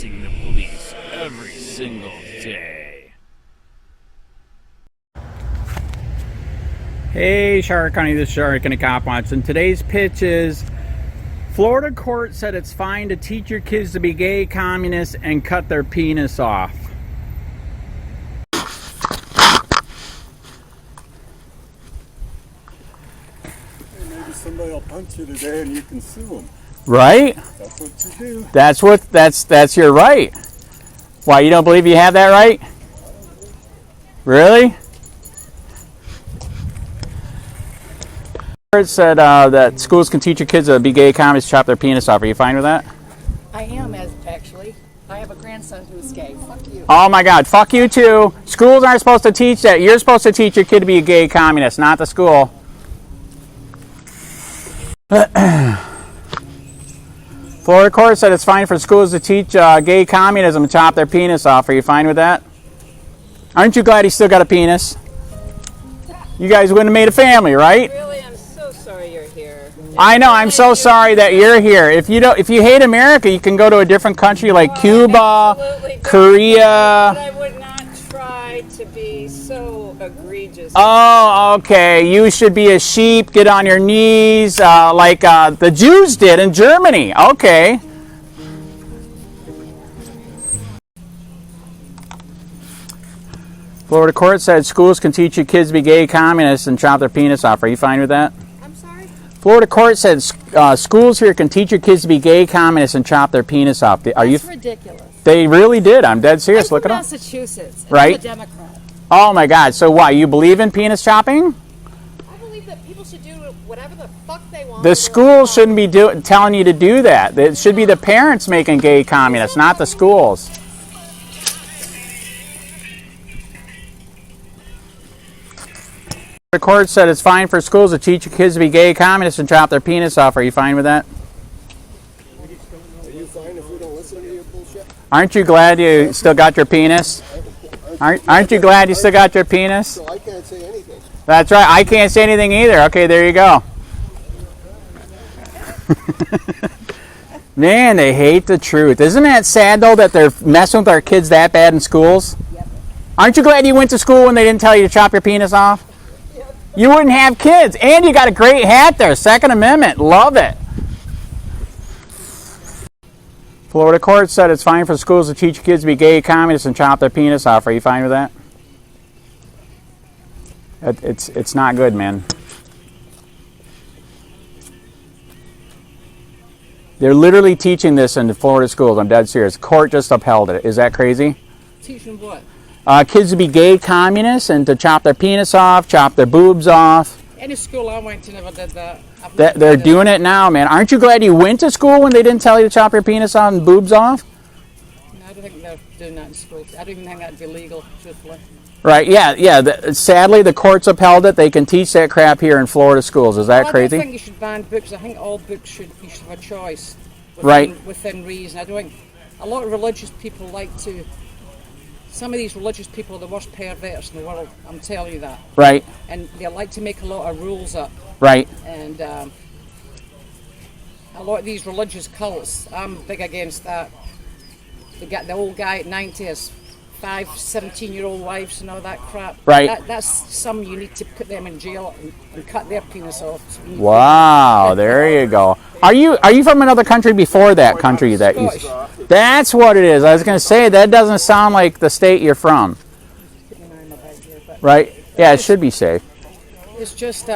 facing the police every single day. Hey, Charlotte County, this is Charlotte County Cop Watch, and today's pitch is Florida court said it's fine to teach your kids to be gay, communists, and cut their penis off. Maybe somebody will punch you today and you can sue them. Right? That's what you do. That's your right. Why, you don't believe you have that right? Really? It said that schools can teach your kids to be gay, communists, chop their penis off. Are you fine with that? I am, actually. I have a grandson who's gay. Fuck you. Oh my God, fuck you too. Schools aren't supposed to teach that. You're supposed to teach your kid to be a gay communist, not the school. Florida court said it's fine for schools to teach gay communism and chop their penis off. Are you fine with that? Aren't you glad he still got a penis? You guys wouldn't have made a family, right? Really, I'm so sorry you're here. I know. I'm so sorry that you're here. If you hate America, you can go to a different country like Cuba, Korea. But I would not try to be so egregious. Oh, okay. You should be a sheep, get on your knees, like the Jews did in Germany. Okay. Florida court said schools can teach your kids to be gay, communists, and chop their penis off. Are you fine with that? I'm sorry? Florida court said schools here can teach your kids to be gay, communists, and chop their penis off. That's ridiculous. They really did. I'm dead serious. Look at them. Massachusetts. And Right? I'm a Democrat. Oh my God. So why? You believe in penis chopping? I believe that people should do whatever the fuck they want. The schools shouldn't be telling you to do that. It should be the parents making gay communists, not the schools. The court said it's fine for schools to teach your kids to be gay, communists, and chop their penis off. Are you fine with that? Are you fine if we don't listen to your bullshit? Aren't you glad you still got your penis? Aren't you glad you still got your penis? So I can't say anything. That's right. I can't say anything either. Okay, there you go. Man, they hate the truth. Isn't that sad, though, that they're messing with our kids that bad in schools? Yep. Aren't you glad you went to school when they didn't tell you to chop your penis off? Yep. You wouldn't have kids. And you got a great hat there. Second Amendment. Love it. Florida court said it's fine for schools to teach kids to be gay, communists, and chop their penis off. Are you fine with that? It's not good, man. They're literally teaching this in the Florida schools. I'm dead serious. Court just upheld it. Is that crazy? Teaching what? Kids to be gay communists and to chop their penis off, chop their boobs off. Any school I went to never did that. They're doing it now, man. Aren't you glad you went to school when they didn't tell you to chop your penis off and boobs off? No, I don't think they're doing that in school. I don't even think that'd be legal, truthfully. Right, yeah. Sadly, the courts upheld it. They can teach that crap here in Florida schools. Is that crazy? I don't think you should ban books. I think all books you should have a choice. Within reason. I don't think a lot of religious people like to. Some of these religious people are the worst perverts in the world. I'm telling you that. Right. And they like to make a lot of rules up. Right. And a lot of these religious cults, I'm big against that. They got the old guy at 90 has 5 17-year-old wives and all that crap. Right. That's some you need to put them in jail and cut their penis off. Wow, there you go. Are you from another country before that country that you? That's what it is. I was going to say that doesn't sound like the state you're from. Right? Yeah, it should be safe. It's just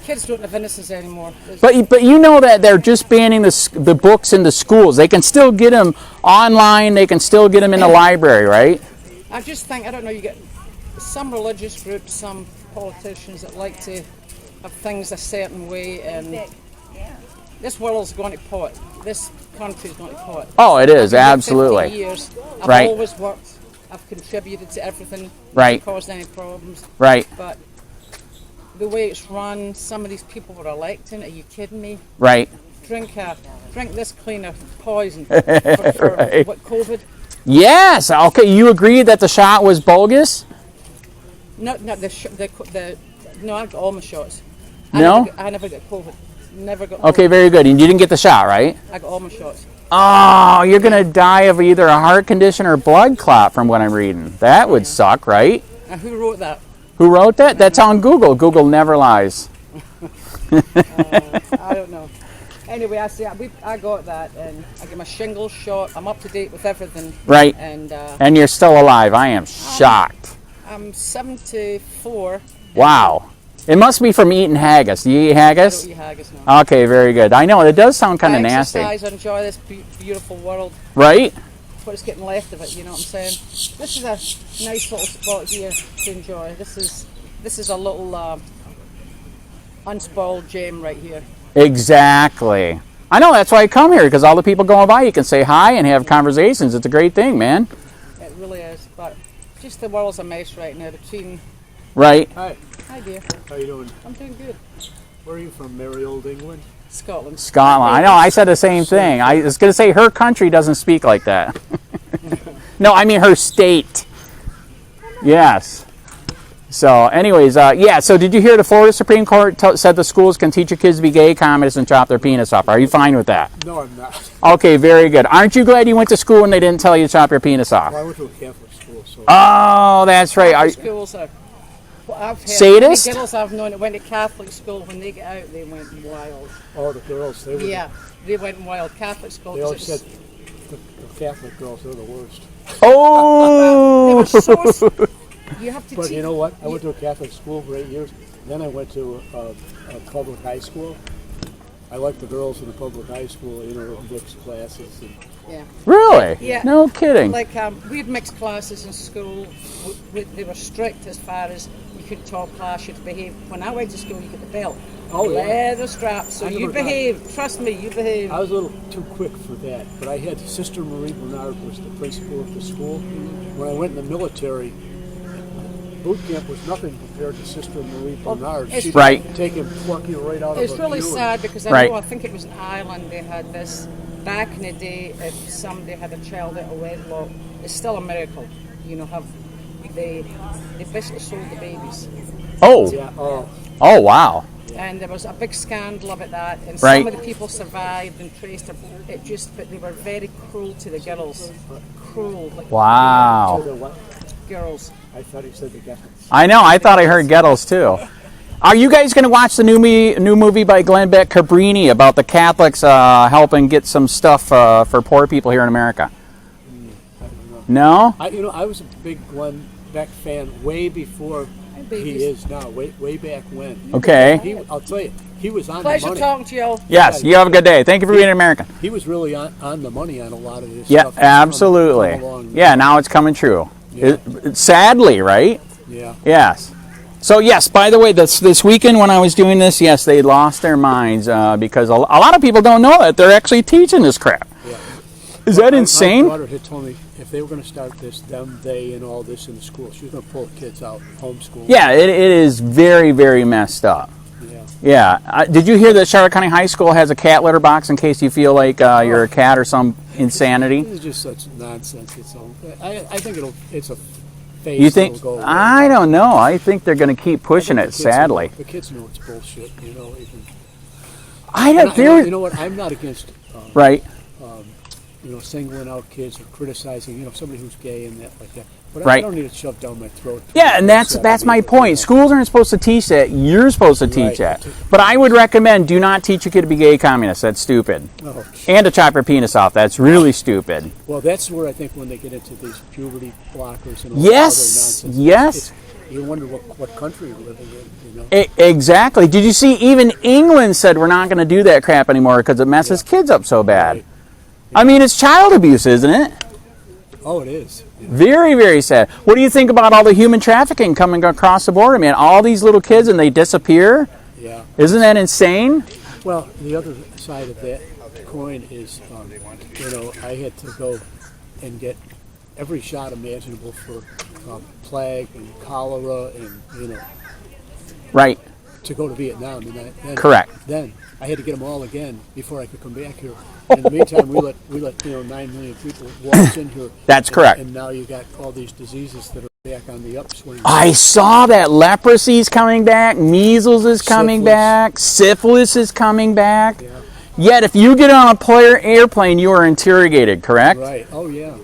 kids don't have innocence anymore. But you know that they're just banning the books in the schools. They can still get them online. They can still get them in the library, right? I just think, I don't know, you get some religious groups, some politicians that like to have things a certain way, and this world's going to pot. This country's going to pot. Oh, it is, absolutely. 50 years. I've Right. always worked. I've contributed to everything. Right. Hasn't caused any problems. Right. But the way it's run, some of these people were electing. Are you kidding me? Right. Drink this cleaner poison for Right. what, COVID? Yes. Okay. You agree that the shot was bogus? No, I got all my shots. No? I never got COVID. Never got. Okay. COVID. Very good. And you didn't get the shot, right? I got all my shots. Oh, you're going to die of either a heart condition or blood clot from what I'm reading. That would suck, right? And who wrote that? Who wrote that? That's on Google. Google never lies. I don't know. Anyway, I got that, and I get my shingles shot. I'm up to date with everything. Right. And you're still alive. I am shocked. I'm 74. Wow. It must be from eating haggis. Do you eat haggis? I don't eat haggis now. Okay, very good. I know, it does sound kind of nasty. I exercise, enjoy this beautiful world. Right? What's getting left of it, you know what I'm saying? This is a nice little spot here to enjoy. This is a little unspoiled gem right here. Exactly. I know, that's why I come here, because all the people going by, you can say hi and have conversations. It's a great thing, man. It really is, but just the world's a mess right now between... Right. Hi. Hi dear. How you doing? I'm doing good. Where are you from? Merry old England? Scotland. Scotland. I know, I said the same thing. I was going to say her country doesn't speak like that. No, I mean her state. Yes. So, anyways, yeah, so did you hear the Florida Supreme Court said the schools can teach your kids to be gay, communists, and chop their penis off? Are you fine with that? No, I'm not. Okay, very good. Aren't you glad you went to school and they didn't tell you to chop your penis off? Well, I went to a Catholic school, so... Oh, that's right. Catholic schools are... Well, I've heard Sadist? many girls I've known that went to Catholic school, when they get out, they went wild. Oh, the girls, they were... Yeah, they went wild. Catholic school. They 'cause always it's- said the Catholic girls, they're the worst. Oh! They were so... You have to But teach... you know what? I went to a Catholic school for 8 years. Then I went to a public high school. I liked the girls in the public high school, you know, mixed classes. And Yeah. Really? Yeah. No kidding. Like, we had mixed classes in school. They were strict as far as you couldn't talk class, you had to behave. When I went to school, you got the belt. Oh, yeah. Leather straps, so I you never got- behave. Trust me, you behave. I was a little too quick for that, but I had Sister Marie Bernard was the principal of the school. When I went in the military, boot camp was nothing compared to Sister Marie Bernard. it's- She'd Right. take him, pluck you right out It's of a really pew and- sad because I Right. know, I think it was in Ireland, they had this. Back in the day, if somebody had a child out of wedlock, it's still a miracle. You know, they basically sold the babies. Oh. Yeah, oh, Oh, wow. And there was a big scandal about that, and Right. some of the people survived and traced it. But they were very cruel to the girls. Cruel, like Wow. so the what? girls. I thought he said the guy. I know. I thought I heard ghettos too. Are you guys going to watch the new movie by Glenn Beck Cabrini about the Catholics helping get some stuff for poor people here in America? I don't know. No? I was a big Glenn Beck fan way before he babies. is now. Way back when. Okay. I'll tell you, he was on the Pleasure money. talking to you. Yes. You have a good day. Thank you for being an American. He was really on the money on a lot of this Yeah, stuff. absolutely. Come along. Yeah, now it's coming true. Yeah. Sadly, right? Yeah. Yes. So yes, by the way, this weekend when I was doing this, yes, they lost their minds because a lot of people don't know that they're actually teaching this crap. Yeah. Is that My insane? daughter had told me if they were going to start this, them, they, and all this in the school, she was going to pull the kids out, homeschool. Yeah, it is very, very messed up. Yeah. Yeah. Did you hear that Charlotte County High School has a cat litter box in case you feel like you're a cat or some insanity? This is just such nonsense. I think it's a phase. You think? That'll go away. I don't know. I think they're going to keep pushing I it. think the kids Sadly, know, the kids know it's bullshit. You know. Even, I and don't. you know what? I'm not against. Right. Singling out kids or criticizing, somebody who's gay and that like that. But I Right. don't need it shoved down my throat. Yeah, and that's my point. Schools aren't supposed to teach that. You're supposed to teach Right. that. But I would recommend do not teach your kid to be gay communist. That's stupid. Oh, And to chop your penis off. That's really stupid. well, that's where I think when they get into these puberty blockers and all Yes. that other nonsense, Yes. you wonder what country you're living in. Exactly. Did you see? Even England said we're not going to do that crap anymore because it messes kids up so bad. Right. I mean, it's child abuse, isn't it? Oh, it is. Yeah. Very, very sad. What do you think about all the human trafficking coming across the border, man? All these little kids and they disappear? Yeah. Isn't that insane? Well, the other side of that coin is, I had to go and get every shot imaginable for plague and cholera and, Right. to go to Vietnam. And then, Correct. Then I had to get them all again before I could come back here. In the meantime, we let 9 million people walk in here. That's correct. And now you got all these diseases that are back on the upswing. I saw that leprosy's coming back, measles is coming Syphilis. back, syphilis is coming back. Yeah. Yet, if you get on a player airplane, you are interrogated, correct? Right. Oh, yeah.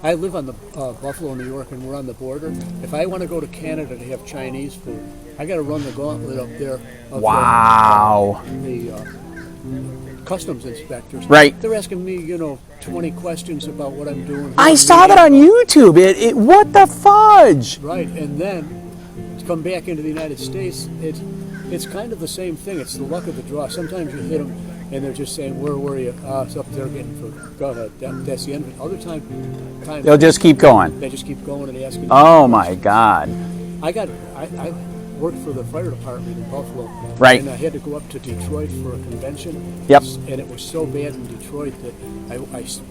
I live on the Buffalo, New York, and we're on the border. If I want to go to Canada to have Chinese food, I got to run the gauntlet up there. Of Wow. The customs inspectors. Right. They're asking me, 20 questions about what I'm doing. I saw that on YouTube. What the fudge? Right, and then to come back into the United States, it's kind of the same thing. It's the luck of the draw. Sometimes you hit them, and they're just saying, "Where were you?" It's up there getting food. Go ahead. That's the end of it. Other times They'll just keep going. they just keep going and asking. Oh my God. I worked for the fire department in Buffalo. Right. And I had to go up to Detroit for a convention. Yep. And it was so bad in Detroit that I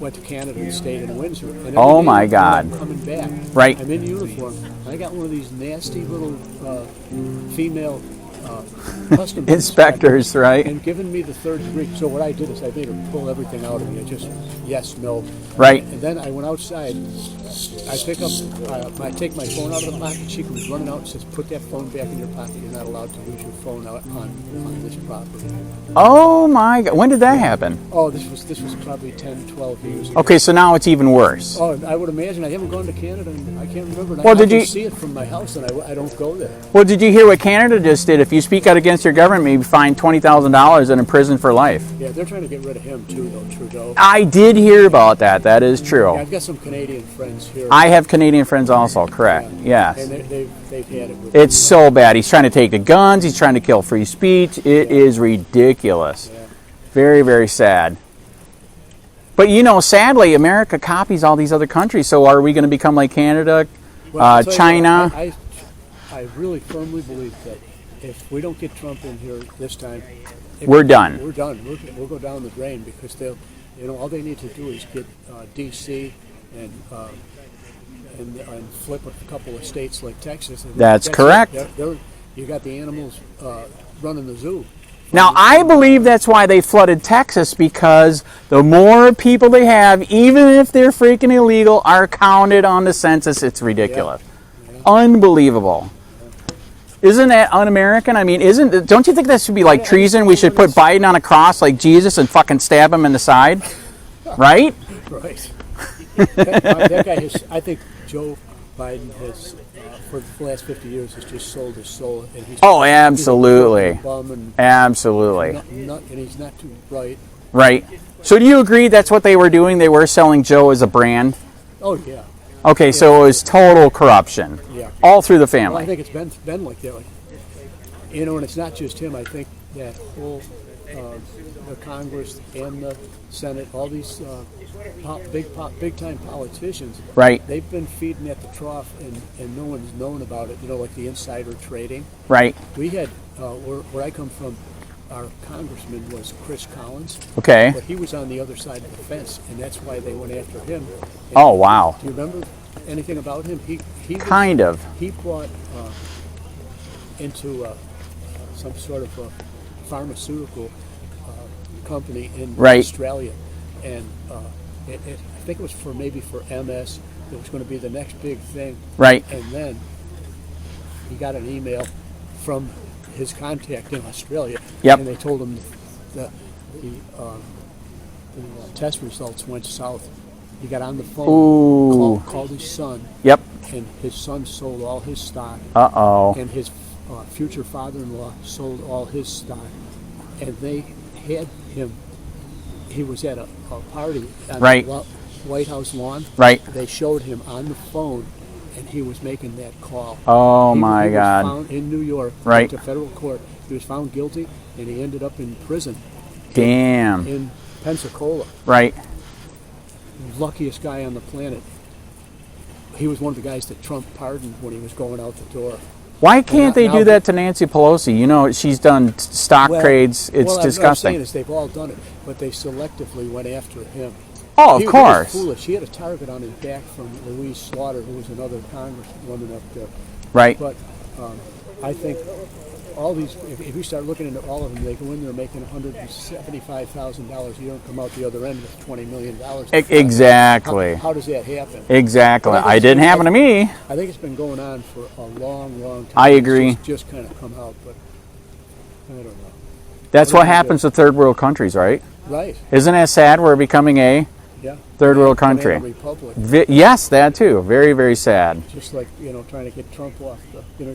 went to Canada and stayed in Windsor. And every Oh day my when God. I'm coming back. Right. I'm in uniform. And I got one of these nasty little female customs Inspectors, right? and giving me the third degree. So what I did is I made her pull everything out of me. I just yes, no. Right. And then I went outside. I pick up, I take my phone out of the pocket. She comes running out and says, "Put that phone back in your pocket. You're not allowed to use your phone out on this property." Oh my God. When did that happen? Oh, this was probably 10, 12 years ago. Okay, so now it's even worse. Oh, I would imagine. I haven't gone to Canada, and I can't remember. And Well, I did can you- see it from my house, and I don't go there. Well, did you hear what Canada just did? If you speak out against your government, you'll be fined $20,000 and in prison for life. Yeah, they're trying to get rid of him too, though, Trudeau. I did hear about that. That is true. Yeah, I've got some Canadian friends here. I have Canadian friends also, correct. And Yes. they've had it with It's so bad. He's trying to take the guns. He's trying to kill free speech. It is ridiculous. Yeah. Very, very sad. But sadly, America copies all these other countries. So are we going to become like Canada, Well, I'll tell you China? what, I really firmly believe that if we don't get Trump in here this time, We're done. We're done. We'll go down the drain because they'll, all they need to do is get D.C. and flip a couple of states like Texas. And That's correct. You got the animals running the zoo. Now, I believe that's why they flooded Texas, because the more people they have, even if they're freaking illegal, are counted on the census. It's ridiculous. Yeah. Unbelievable. Isn't that un-American? I mean, don't you think that should be like treason? We should put Biden on a cross like Jesus and fucking stab him in the side? Right? Right. that guy has, I think Joe Biden has, for the last 50 years, has just sold his soul. And he's, Absolutely. He's a bum and Absolutely. and he's not too bright. Right. So do you agree that's what they were doing? They were selling Joe as a brand? Oh, yeah. Okay, so it was total corruption. Yeah. All through the Well, family. I think it's been like that. And it's not just him. I think that whole the Congress and the Senate, all these big time politicians, Right. they've been feeding at the trough, and no one's known about it. Like the insider trading. Right. We had where I come from, our congressman was Chris Collins. Okay. But he was on the other side of the fence, and that's why they went after him. And Oh, wow. do you remember anything about him? He Kind of. He bought into some sort of a pharmaceutical company in Right. Australia, and I think it was for MS. It was going to be the next big thing. Right. And then he got an email from his contact in Australia. Yep. And they told him that the test results went south. He got on the phone, Ooh. called his son, Yep. and his son sold all his stock, Uh-oh. and his future father-in-law sold all his stock, and they had him. He was at a party on Right. the White House lawn. Right. They showed him on the phone, and he was making that call. Oh, He my was God. found in New York, Right. went to federal court. He was found guilty, and he ended up in prison Damn. in Pensacola. Right. Luckiest guy on the planet. He was one of the guys that Trump pardoned when he was going out the door. Why can't they now- do that to Nancy Pelosi? She's done stock trades. It's what I'm disgusting. saying is they've all done it, but they selectively went after him. Oh, of He course. was foolish. He had a target on his back from Louise Slaughter, who was another congresswoman up there. Right. But I think all these, if you start looking into all of them, they go in there making $175,000. You don't come out the other end with $20 million. Exactly. How does that happen? Exactly. But I think It didn't it's- happen to me. I think it's been going on for a long, long time. I It's agree. just kind of come out, but I don't know. That's what happens to third world countries, right? Right. Isn't that sad? We're becoming a Yeah. third world country. Banana Republic. Yes, that too. Very, very sad. Just like, trying to get Trump off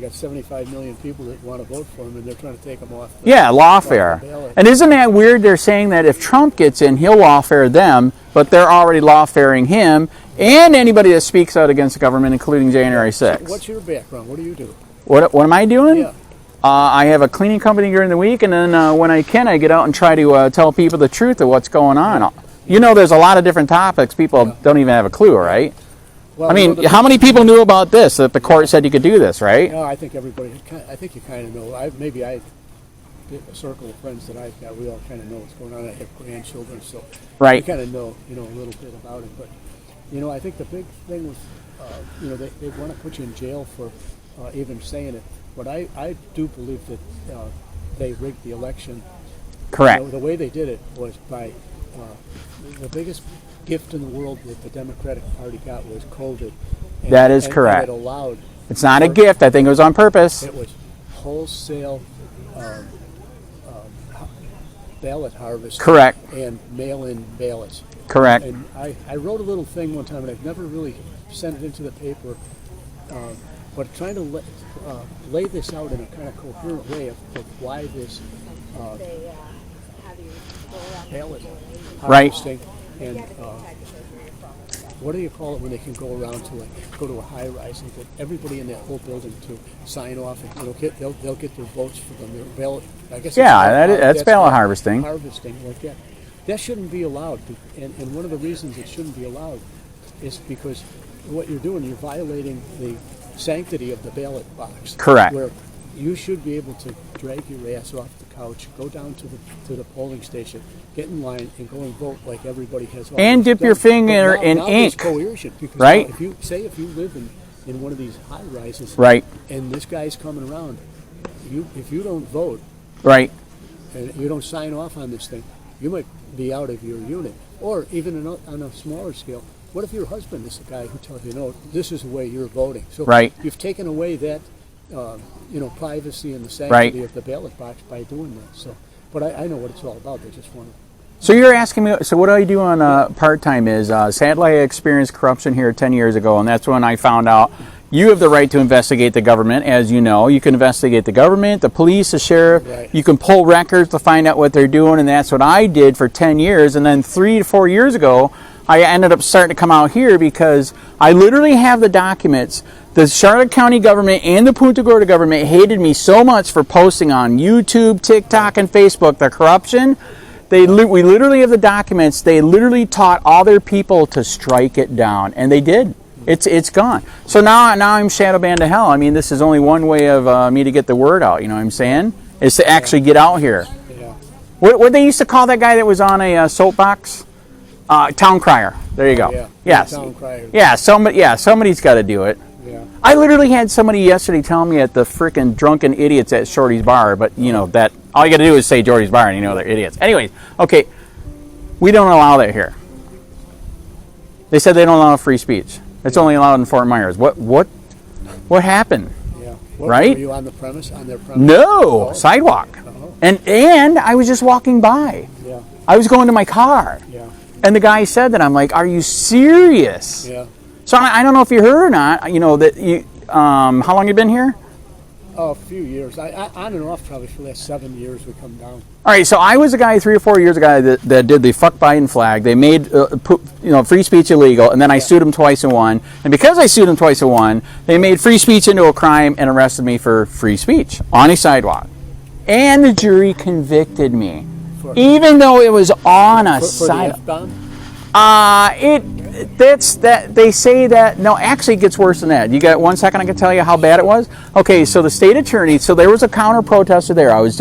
got 75 million people that want to vote for him, and they're trying to take him off. Yeah, lawfare. And isn't that weird? They're saying that if Trump gets in, he'll lawfare them, but they're already lawfaring him and anybody that speaks out against the government, including January 6th. So what's your background? What do you do? What am I doing? Yeah. I have a cleaning company during the week, and then when I can, I get out and try to tell people the truth of what's going on. You know, there's a lot of different topics. People don't even have a clue, right? Well, I mean, how many people knew about this, that the court said you could do this, right? No, I think everybody, I think you kind of know. Maybe a circle of friends that I've got, we all kind of know what's going on. I have grandchildren, so Right. we kind of know, a little bit about it. But, I think the big thing was, they want to put you in jail for even saying it. But I do believe that they rigged the election. Correct. The way they did it was by the biggest gift in the world that the Democratic Party got was COVID. That is correct. And it allowed. It's not a gift. I think it was on purpose. It was wholesale ballot harvest. Correct. And mail-in ballots. Correct. And I wrote a little thing one time, and I've never really sent it into the paper, but trying to lay this out in a kind of coherent way of why this ballot harvesting and what do you call it when they can go around to go to a high rise and get everybody in that whole building to sign off and they'll get their votes for them, their ballot. I guess that's ballot harvesting. Harvesting like that. That shouldn't be allowed, and one of the reasons it shouldn't be allowed is because what you're doing, you're violating the sanctity of the ballot box. Correct. Where you should be able to drag your ass off the couch, go down to the polling station, get in line, and go and vote like everybody has. And dip your finger in ink. Coercion, because right. Now if you live in one of these high rises, right, and this guy's coming around, if you don't vote, right, and you don't sign off on this thing, you might be out of your unit. Or even on a smaller scale, what if your husband is the guy who tells you, no, this is the way you're voting? So right. You've taken away that, privacy and the sanctity of the ballot box by doing that. So, but I know what it's all about. They just want to. So you're asking me, so what I do on part-time is, sadly I experienced corruption here 10 years ago, and that's when I found out you have the right to investigate the government, as you know. You can investigate the government, the police, the sheriff. Right. You can pull records to find out what they're doing, and that's what I did for 10 years. And then 3 to 4 years ago, I ended up starting to come out here because I literally have the documents. The Charlotte County government and the Punta Gorda government hated me so much for posting on YouTube, TikTok, and Facebook the corruption. We literally have the documents. They literally taught all their people to strike it down, and they did. It's gone. So now I'm shadow banned to hell. I mean, this is only one way of me to get the word out. You know what I'm saying? Is to actually get out here. Yeah. What they used to call that guy that was on a soapbox? Town crier. There you go. Yeah. Yes. Town crier. Yeah. Somebody's got to do it. Yeah. I literally had somebody yesterday tell me at the frickin' drunken idiots at Shorty's Bar, but that all you got to do is say Shorty's Bar and they're idiots. Anyways, okay, we don't allow that here. They said they don't allow free speech. It's only allowed in Fort Myers. What happened? Yeah. Right? Were you on their premise? No, Oh. sidewalk. Oh. And I was just walking by. Yeah. I was going to my car. Yeah. And the guy said that. I'm like, are you serious? Yeah. So I don't know if you heard or not, that you, how long you been here? Oh, a few years. I on and off probably for the last 7 years we come down. All right, so I was a guy 3 or 4 years ago that did the fuck Biden flag. They made free speech illegal, and then I sued them twice and won. And because I sued them twice and won, they made free speech into a crime and arrested me for free speech on a sidewalk. And the jury convicted me, even though it was on a sidewalk. They say that, no, actually it gets worse than that. You got 1 second I can tell you how bad it was? Okay, so the state attorney, so there was a counter protester there. I was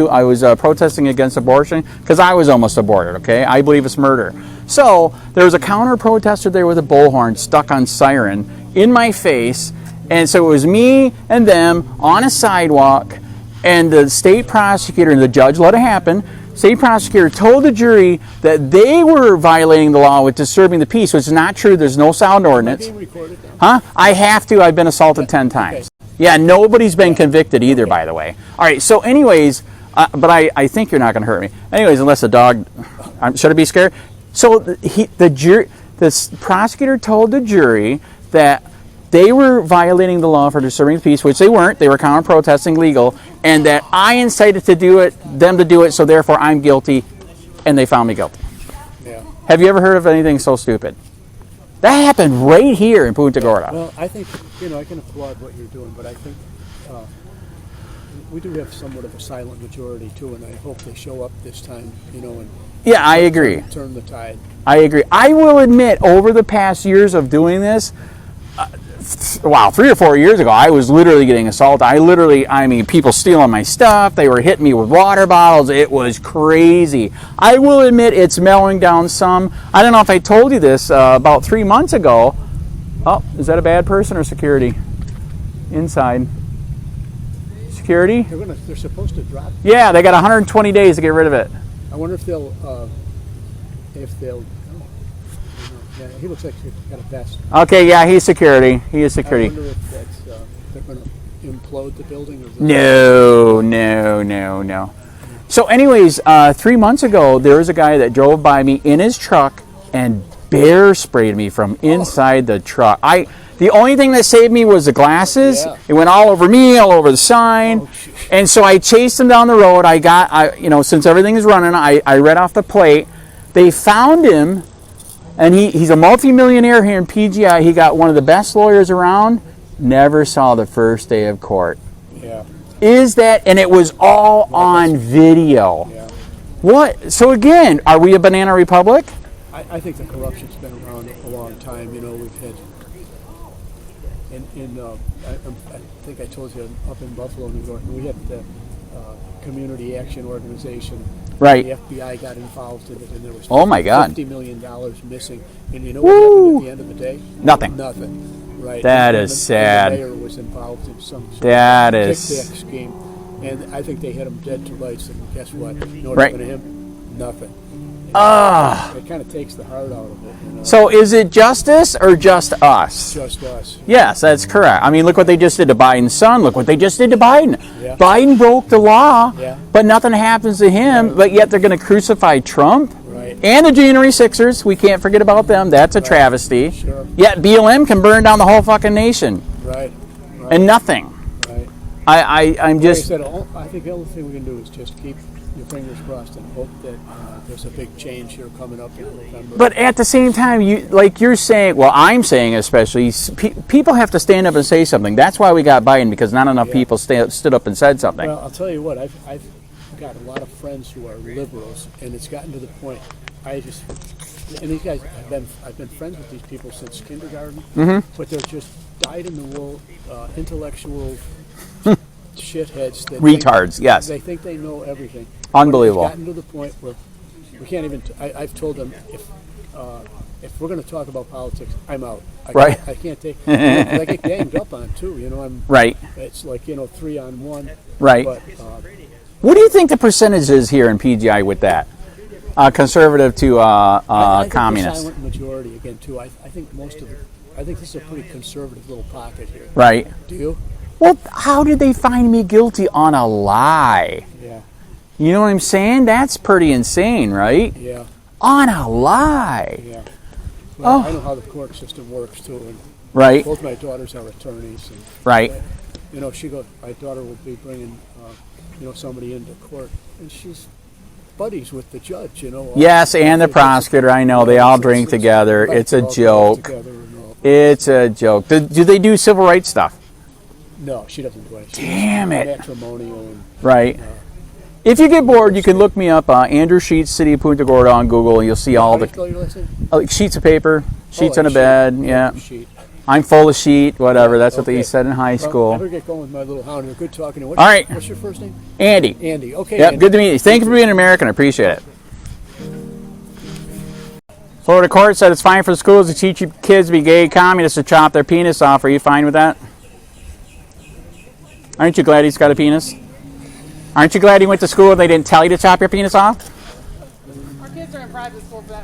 protesting against abortion because I was almost aborted, okay? I believe it's murder. So there was a counter protester there with a bullhorn stuck on siren in my face, and so it was me and them on a sidewalk, and the state prosecutor and the judge let it happen. State prosecutor told the jury that they were violating the law with disturbing the peace, which is not true. There's no sound ordinance. Being recorded now? Huh? I have to. I've been assaulted 10 times. Yeah, nobody's been convicted either, by the way. All right, so anyways, but I think you're not going to hurt me. Anyways, unless a dog Should I be scared? So the prosecutor told the jury that they were violating the law for disturbing the peace, which they weren't. They were counter protesting legal, and that I incited them to do it. So therefore, I'm guilty, and they found me guilty. Yeah. Have you ever heard of anything so stupid? That happened right here in Punta Gorda. Well, I think, I can applaud what you're doing, but I think we do have somewhat of a silent majority too, and I hope they show up this time, and Yeah, I agree. Turn the tide. I agree. I will admit, over the past years of doing this, 3 or 4 years ago, I was literally getting assaulted. I mean, people stealing my stuff. They were hitting me with water bottles. It was crazy. I will admit it's mellowing down some. I don't know if I told you this about 3 months ago. Oh, is that a bad person or security? Inside. Security? They're supposed to drop. Yeah, they got 120 days to get rid of it. I wonder if they'll. Yeah, he looks like he's got a vest. Okay, yeah, he's security. He is security. I wonder if they're going to implode the building. Or No. So anyways, 3 months ago, there was a guy that drove by me in his truck and bear sprayed me from inside the truck. The only thing that saved me was the glasses. Yeah. It went all over me, all over the sign. And so I chased him down the road. Since everything is running, I read off the plate. They found him, and he's a multimillionaire here in PGI. He got one of the best lawyers around. Never saw the first day of court. Yeah. And it was all on video. Yeah. What? So again, are we a banana republic? I think the corruption's been around a long time. We've had, I think I told you up in Buffalo, New York, we had the Community Action Organization. Right. The FBI got involved in it, and there was $50 million missing. And you know what happened at the end of the day? Nothing. Nothing. Right. That is sad. The mayor was involved in some sort That of is kickback scheme, and I think they hit him dead to rights. And guess what? You know what Right. happened to him? Nothing. It kind of takes the heart out of it. So is it justice or just us? Just us. Yes, that's correct. I mean, look what they just did to Biden's son. Look what they just did to Biden. Yeah. Biden broke the law, Yeah. but nothing happens to him, but yet they're going to crucify Trump. Right. And the January 6ers. We can't forget about them. That's a travesty. Sure. Yet BLM can burn down the whole fucking nation. Right. And nothing. Right. I'm Like I just... said, I think the only thing we can do is just keep your fingers crossed and hope that there's a big change here coming up in November. But at the same time, you're saying, well, I'm saying especially, people have to stand up and say something. That's why we got Biden, because not enough people stood up and said something. Well, I'll tell you what, I've got a lot of friends who are liberals, and it's gotten to the point, and these guys, I've been friends with these people since kindergarten, but they're just dyed-in-the-wool, intellectual shitheads. That Retards, yes. They think they know everything. Unbelievable. But it's gotten to the point where we can't even. I've told them if we're going to talk about politics, I'm out. I can't take. I get ganged up on too. I'm right. It's like 3-on-1. Right. But, what do you think the percentage is here in PGI with that? Conservative to I think communist. The silent majority again too. I think most of it. I think this is a pretty conservative little pocket here. Right. Do you? Well, how did they find me guilty on a lie? Yeah. You know what I'm saying? That's pretty insane, right? Yeah. On a lie. Yeah. Well, I know how the court system works too, and Right. both my daughters are attorneys, and Right. my daughter will be bringing somebody into court, and she's buddies with the judge. Yes, and the prosecutor. I know they all drink together. Right, It's a they're all joke. together and all. It's a joke. Do they do civil rights stuff? No, she doesn't do it. Damn it. Matrimonial and Right. If you get bored, you can look me up, Andrew Sheets, City of Punta Gorda on Google, and you'll see all how do the you spell your last name? sheets of paper, sheets like on a sheet. bed. Yeah, Sheet. I'm full of sheet, whatever. That's what Okay. they said in high Well, I school. better get going with my little hound here. Good talking to you. All right. What's your first name? Andy. Andy. Okay. Yep, Andy. good to meet you. Thank you for being an American. I appreciate it. Florida court said it's fine for schools to teach your kids to be gay communists to chop their penis off. Are you fine with that? Aren't you glad he's got a penis? Aren't you glad he went to school and they didn't tell you to chop your penis off? Our kids are in private school for that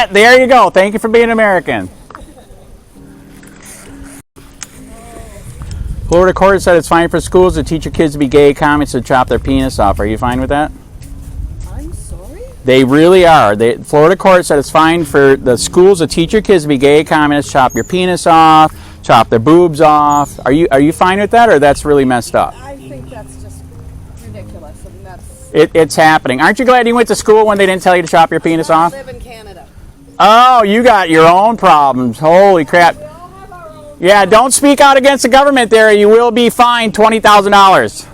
reason. There you go. Thank you for being American. Florida court said it's fine for schools to teach your kids to be gay communists to chop their penis off. Are you fine with that? I'm sorry? They really are. Florida court said it's fine for the schools to teach your kids to be gay communists, chop your penis off, chop their boobs off. Are you fine with that, or that's really messed up? I think that's just ridiculous. I mean, that's. It's happening. Aren't you glad you went to school when they didn't tell you to chop your penis off? I live in Canada. Oh, you got your own problems. Holy crap. We all have our own. Yeah, don't speak out against the government there. You will be fined $20,000.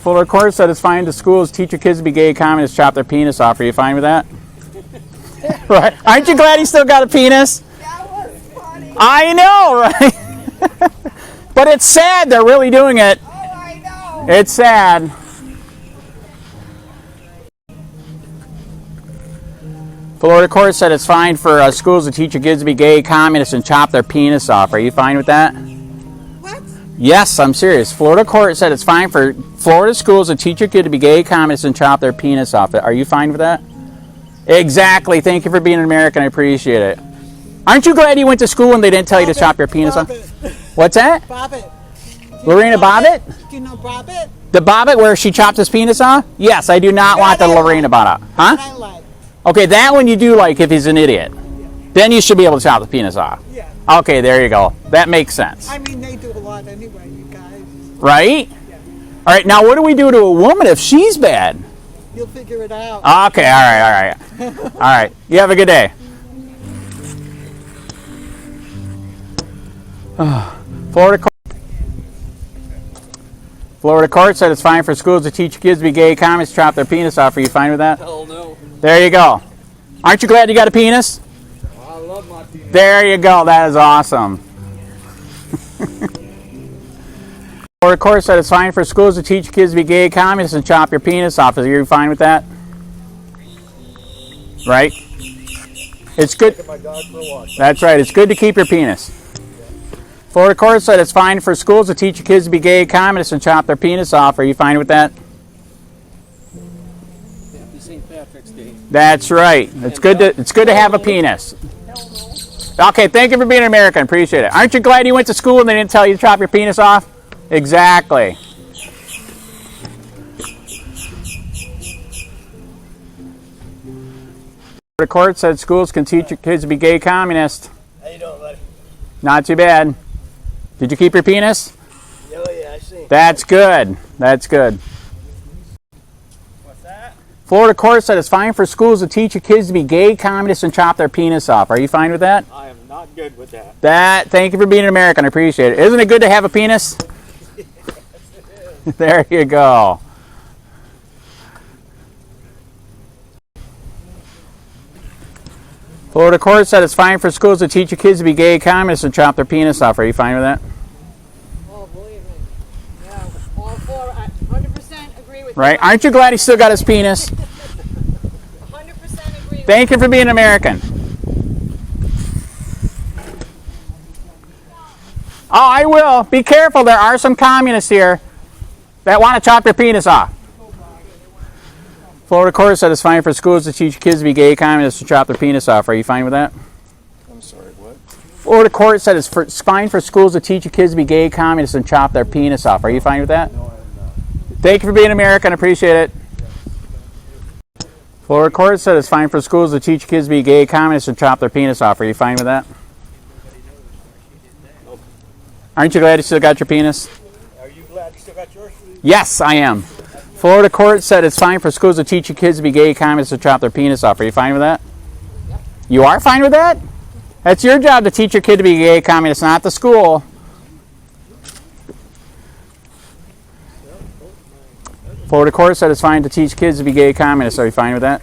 Florida court said it's fine to schools teach your kids to be gay communists, chop their penis off. Are you fine with that? Right. Aren't you glad he still got a penis? That was funny. I know, right? But it's sad they're really doing it. Oh, I know. It's sad. Florida court said it's fine for schools to teach your kids to be gay communists and chop their penis off. Are you fine with that? What? Yes, I'm serious. Florida court said it's fine for Florida schools to teach your kid to be gay communists and chop their penis off. Are you fine with that? Exactly. Thank you for being an American. I appreciate it. Aren't you glad you went to school and they didn't tell you to chop your penis off? What's that? Bobbit. Lorena Bobbitt? Do you know Bobbit? The Bobbitt where she chopped his penis off? Yes, I do not want the Lorena Bobbitt. Huh? I like. Okay, that one you do like if he's an idiot. Then you should be able to chop the penis off. Yeah. Okay, there you go. That makes sense. I mean, they do a lot anyway, you guys. Right? All right, now what do we do to a woman if she's bad? You'll figure it out. Okay, all right. All right, you have a good day. Florida court said it's fine for schools to teach kids to be gay communists, chop their penis off. Are you fine with that? Hell no. There you go. Aren't you glad you got a penis? I love my penis. There you go. That is awesome. Florida court said it's fine for schools to teach kids to be gay communists and chop your penis off. Are you fine with that? Right? It's good. My dog for a walk. That's right. It's good to keep your penis. Florida court said it's fine for schools to teach your kids to be gay communists and chop their penis off. Are you fine with that? Happy St. Patrick's Day. That's right. It's good to have a penis. Okay, thank you for being an American. Appreciate it. Aren't you glad you went to school and they didn't tell you to chop your penis off? Exactly. The court said schools can teach your kids to be gay communists. How you doing, buddy? Not too bad. Did you keep your penis? Oh, yeah, I see. That's good. That's good. What's that? Florida court said it's fine for schools to teach your kids to be gay communists and chop their penis off. Are you fine with that? I am not good with that. Thank you for being an American. I appreciate it. Isn't it good to have a penis? There you go. Florida court said it's fine for schools to teach your kids to be gay communists and chop their penis off. Are you fine with that? Oh, believe me. Yeah, all for it. 100% agree with Right? Aren't you glad he still got his penis? 100% agree with Thank you for being an American. Oh, I will. Be careful. There are some communists here that want to chop your penis off. Florida court said it's fine for schools to teach kids to be gay communists to chop their penis off. Are you fine with that? I'm sorry, what? Florida court said it's fine for schools to teach your kids to be gay communists and chop their penis off. Are you fine with that? No, I'm not. Thank you for being American. I appreciate it. Florida court said it's fine for schools to teach kids to be gay communists and chop their penis off. Are you fine with that? Aren't you glad you still got your penis? Are you glad you still got yours? Yes, I am. Florida court said it's fine for schools to teach your kids to be gay communists and chop their penis off. Are you fine with that? Yep. You are fine with that? That's your job to teach your kid to be gay communist, not the school. Florida court said it's fine to teach kids to be gay communists. Are you fine with that?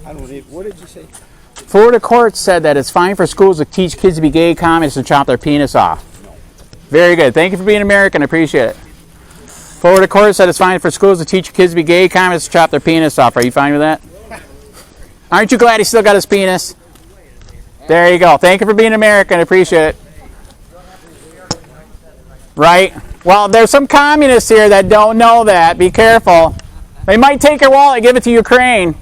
I don't even. What did you say? Florida court said that it's fine for schools to teach kids to be gay communists and chop their penis off. Very good. Thank you for being American. I appreciate it. Florida court said it's fine for schools to teach kids to be gay communists and chop their penis off. Are you fine with that? Aren't you glad he still got his penis? There you go. Thank you for being American. I appreciate it. Right? Well, there's some communists here that don't know that. Be careful. They might take your wallet and give it to Ukraine.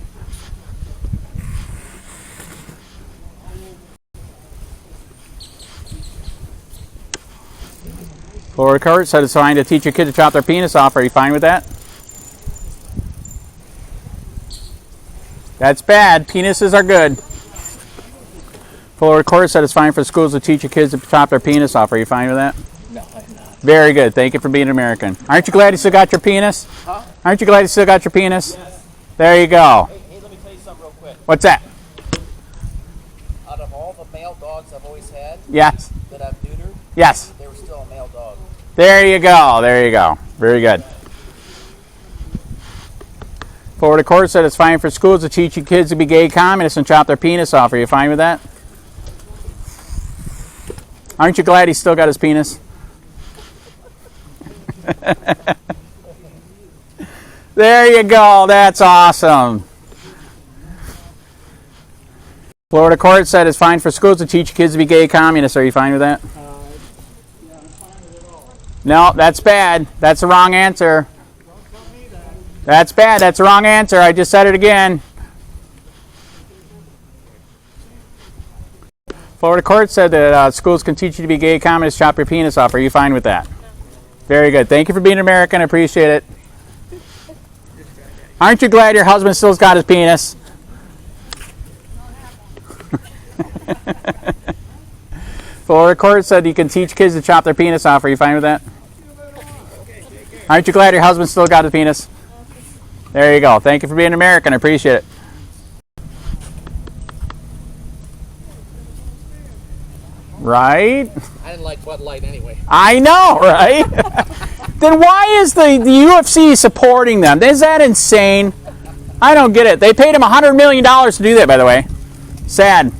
Florida court said it's fine to teach your kid to chop their penis off. Are you fine with that? That's bad. Penises are good. Florida court said it's fine for schools to teach your kids to chop their penis off. Are you fine with that? No, I'm not. Very good. Thank you for being American. Aren't you glad you still got your penis? Huh? Aren't you glad you still got your penis? Yes. There you go. Hey, let me tell you something real quick. What's that? Out of all the male dogs I've always had Yes. that I've neutered, Yes. they were still a male dog. There you go. There you go. Very good. Florida court said it's fine for schools to teach your kids to be gay communists and chop their penis off. Are you fine with that? Aren't you glad he's still got his penis? There you go. That's awesome. Florida court said it's fine for schools to teach kids to be gay communists. Are you fine with that? Yeah, I'm fine with it all. No, that's bad. That's the wrong answer. Don't tell me that. That's bad. That's the wrong answer. I just said it again. Florida court said that schools can teach you to be gay communists, chop your penis off. Are you fine with that? Very good. Thank you for being American. I appreciate it. Aren't you glad your husband still's got his penis? Florida court said you can teach kids to chop their penis off. Are you fine with that? Aren't you glad your husband still got his penis? There you go. Thank you for being American. I appreciate it. Right? I didn't like Bud Light anyway. I know, right? Then why is the UFC supporting them? Is that insane? I don't get it. They paid him $100 million to do that, by the way. Sad.